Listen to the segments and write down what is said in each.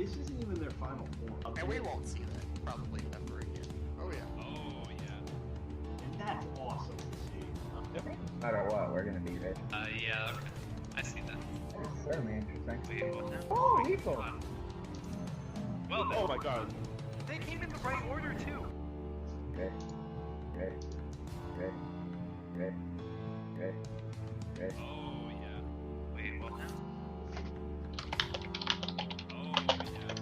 this isn't even their final form. And we won't see that probably ever again. Oh yeah. Oh yeah. And that's awesome to see. No matter what, we're gonna be rich. Yeah, okay. I see that. That's certainly interesting. Wait, what now? Oh, lethal! Well then. Oh my god. They came in the right order too. Ready, ready, ready, ready, ready, ready. Oh yeah. Wait, what now? Oh yeah.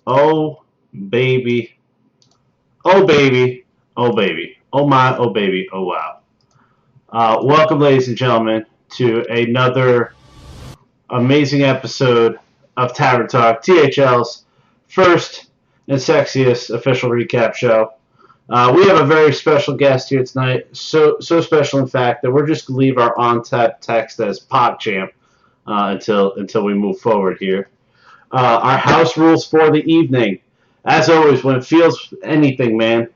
Oh, baby. Oh, baby. Oh, baby. Oh, my. Oh, baby. Oh, wow. Welcome, ladies and gentlemen, to another amazing episode of Tavern Talk, THL's first and sexiest official recap show. We have a very special guest here tonight, so special, in fact, that we're just going to leave our on-tap text as PogChamp until we move forward here. Our house rules for the evening. As always, when it feels anything, man,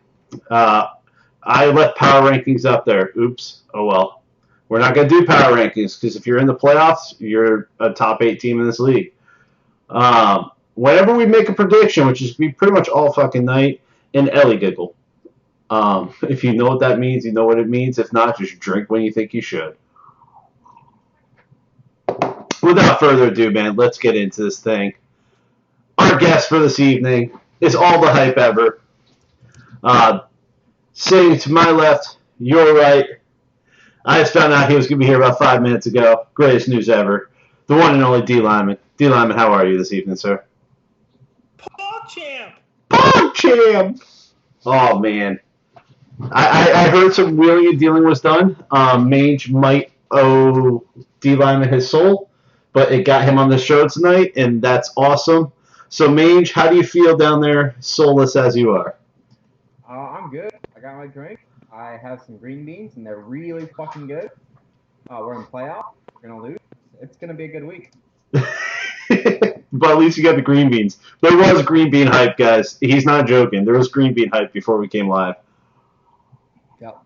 I left power rankings up there. Oops. Oh, well. We're not going to do power rankings because if you're in the playoffs, you're a top 8 team in this league. Whenever we make a prediction, which is be pretty much all fucking night, an Ellie giggle. If you know what that means, you know what it means. If not, just drink when you think you should. Without further ado, man, let's get into this thing. Our guest for this evening is all the hype ever. Sitting to my left, your right. I just found out he was going to be here about 5 minutes ago. Greatest news ever. The one and only D. Lyman. D. Lyman, how are you this evening, sir? PogChamp! PogChamp! Oh, man. I heard some wheeling and dealing was done. Mange might owe D. Lyman his soul, but it got him on the show tonight, and that's awesome. So, Mange, how do you feel down there, soulless as you are? I'm good. I got my drink. I have some green beans, and they're really fucking good. We're in playoff. We're gonna lose. It's gonna be a good week. But at least you got the green beans. There was green bean hype, guys. He's not joking. There was green bean hype before we came live. Yep.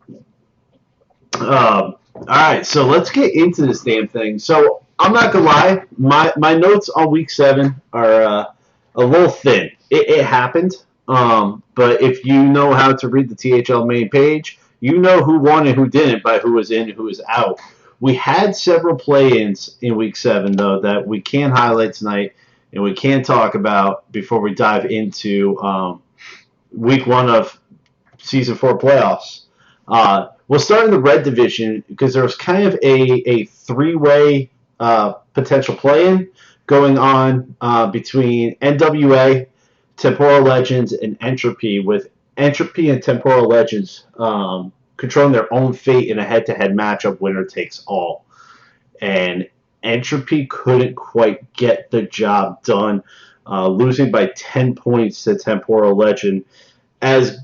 All right, so let's get into this damn thing. So I'm not gonna lie, my notes on week 7 are a little thin. It happened, but if you know how to read the THL main page, you know who won and who didn't by who was in and who was out. We had several play-ins in week 7 though that we can highlight tonight and we can talk about before we dive into week 1 of season 4 playoffs. We'll start in the red division because there was kind of a three-way potential play-in going on between NWA, Temporal Legends, and Entropy, with Entropy and Temporal Legends controlling their own fate in a head-to-head matchup, winner takes all. And Entropy couldn't quite get the job done, losing by 10 points to Temporal Legend. As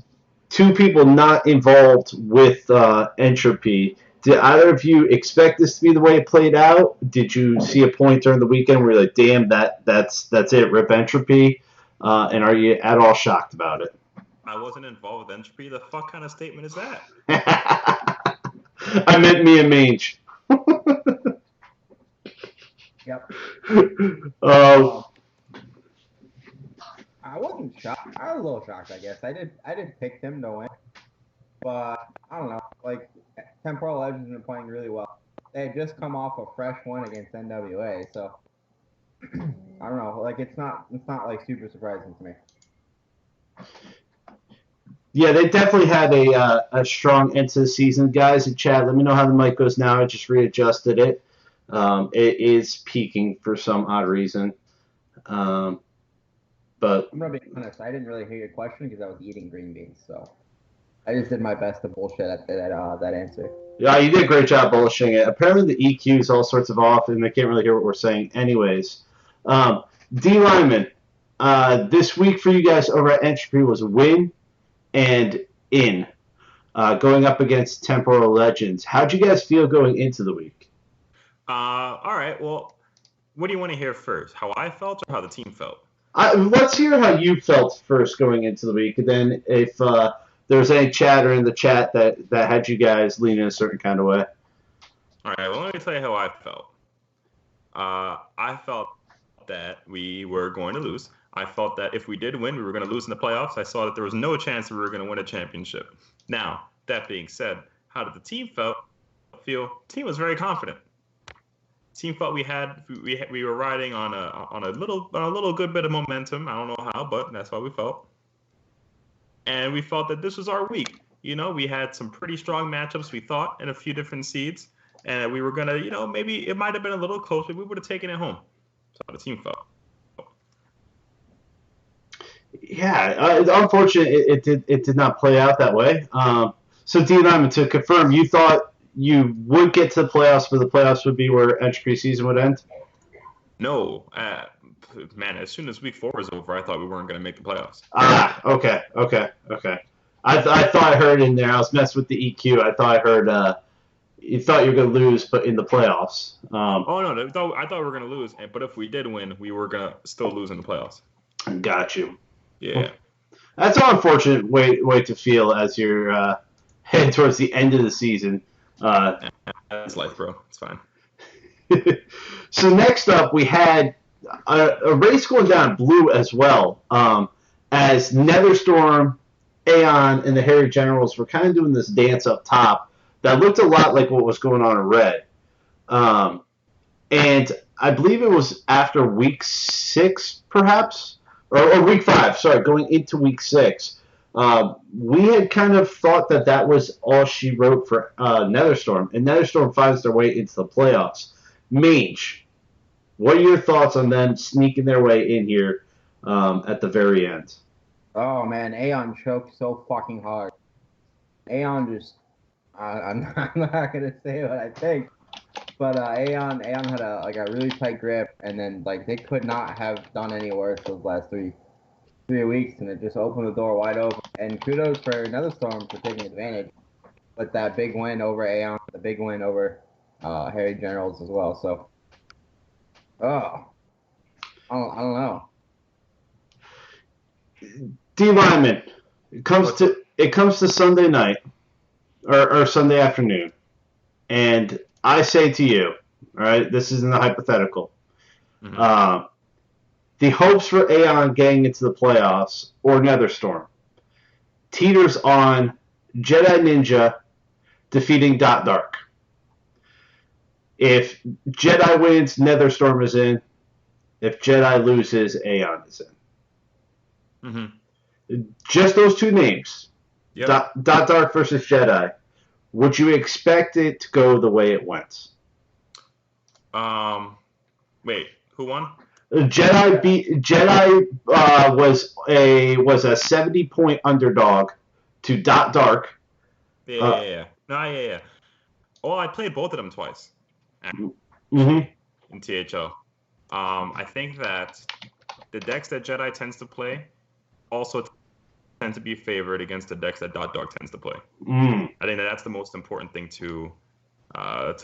two people not involved with Entropy, did either of you expect this to be the way it played out? Did you see a point during the weekend where you're like, damn, that's it, rip Entropy? And are you at all shocked about it? I wasn't involved with Entropy. The fuck kind of statement is that? I meant me and Mange. Yep. Um, I wasn't shocked. I was a little shocked, I guess. I did pick them to win, but I don't know. Like, Temporal Legends have been playing really well. They had just come off a fresh one against NWA, so I don't know. Like, it's not like super surprising to me. Yeah, they definitely had a strong end to the season. Guys in chat, let me know how the mic goes now. I just readjusted it. It is peaking for some odd reason. But I'm going to be honest. I didn't really hear your question because I was eating green beans, so I just did my best to bullshit at that answer. yeah, you did a great job bullshitting it. Apparently the EQ is all sorts of off, and they can't really hear what we're saying anyways. D. Lyman, this week for you guys over at Entropy was win and in, going up against Temporal Legends. How'd you guys feel going into the week? All right. Well, what do you want to hear first? How I felt or how the team felt? Let's hear how you felt first going into the week, and then if there was any chatter in the chat that had you guys lean in a certain kind of way. All right, well, let me tell you how I felt. I felt that we were going to lose. I felt that if we did win, we were going to lose in the playoffs. I saw that there was no chance we were going to win a championship. Now, that being said, how did the team feel? The team was very confident. The team felt we were riding on a little good bit of momentum. I don't know how, but that's how we felt. And we felt that this was our week. We had some pretty strong matchups, we thought, in a few different seeds. And we were going to, maybe it might have been a little close, but we would have taken it home. That's how the team felt. Yeah, unfortunately, it did not play out that way. So, Dean Lyman, to confirm, you thought you would get to the playoffs, but the playoffs would be where entry season would end? No. Man, as soon as week 4 was over, I thought we weren't going to make the playoffs. Okay. I thought I heard in there, I was messing with the EQ, I thought I heard you thought you were going to lose, but in the playoffs. Oh, no, I thought we were going to lose, but if we did win, we were going to still lose in the playoffs. Got you. Yeah. That's an unfortunate way to feel as you're heading towards the end of the season. That's life, bro. It's fine. So next up, we had a race going down blue as well, as Netherstorm, Aeon, and the Harry Generals were kind of doing this dance up top that looked a lot like what was going on in red. And I believe it was after week 6, perhaps, or week 5, sorry, going into week 6. We had kind of thought that was all she wrote for Netherstorm, and Netherstorm finds their way into the playoffs. Mage, what are your thoughts on them sneaking their way in here at the very end? Oh man, Aeon choked so fucking hard. Aeon just, I'm not gonna say what I think, but Aeon had a really tight grip, and then they could not have done any worse those last three weeks, and it just opened the door wide open. And kudos for Netherstorm for taking advantage with that big win over Aeon, the big win over Harry Generals as well. So, I don't know. D Lyman, it comes to Sunday night or Sunday afternoon, and I say to you, all right, this isn't a hypothetical. Mm-hmm. The hopes for Aeon getting into the playoffs or Netherstorm teeters on Jedi Ninja defeating Dot Dark. If Jedi wins, Netherstorm is in. If Jedi loses, Aeon is in. Mm-hmm. Just those two names. Yep. Dot Dark versus Jedi. Would you expect it to go the way it went? Wait, who won? Jedi was a 70-point underdog to Dot Dark. Yeah. Oh, I played both of them twice. Mm-hmm. In THL. I think that the decks that Jedi tends to play also tend to be favored against the decks that Dot Dark tends to play. Mm. I think that's the most important thing to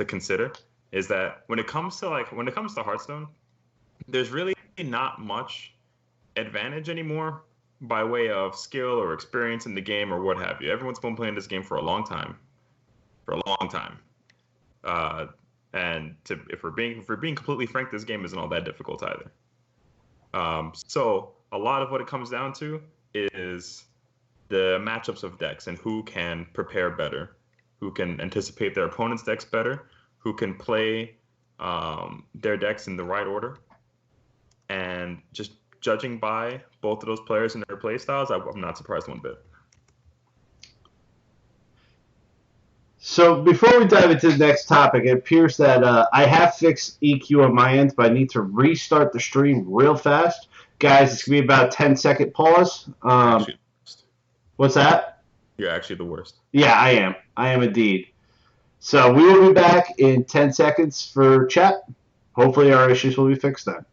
consider, is that when it comes to Hearthstone, there's really not much advantage anymore by way of skill or experience in the game or what have you. Everyone's been playing this game for a long time. And if we're being completely frank, this game isn't all that difficult either. So a lot of what it comes down to is the matchups of decks and who can prepare better, who can anticipate their opponent's decks better, who can play their decks in the right order. And just judging by both of those players and their play styles, I'm not surprised one bit. So before we dive into the next topic, it appears that I have fixed EQ on my end, but I need to restart the stream real fast. Guys, it's going to be about a 10-second pause. What's that? You're actually the worst. Yeah, I am. I am indeed. So we will be back in 10 seconds for chat. Hopefully our issues will be fixed then.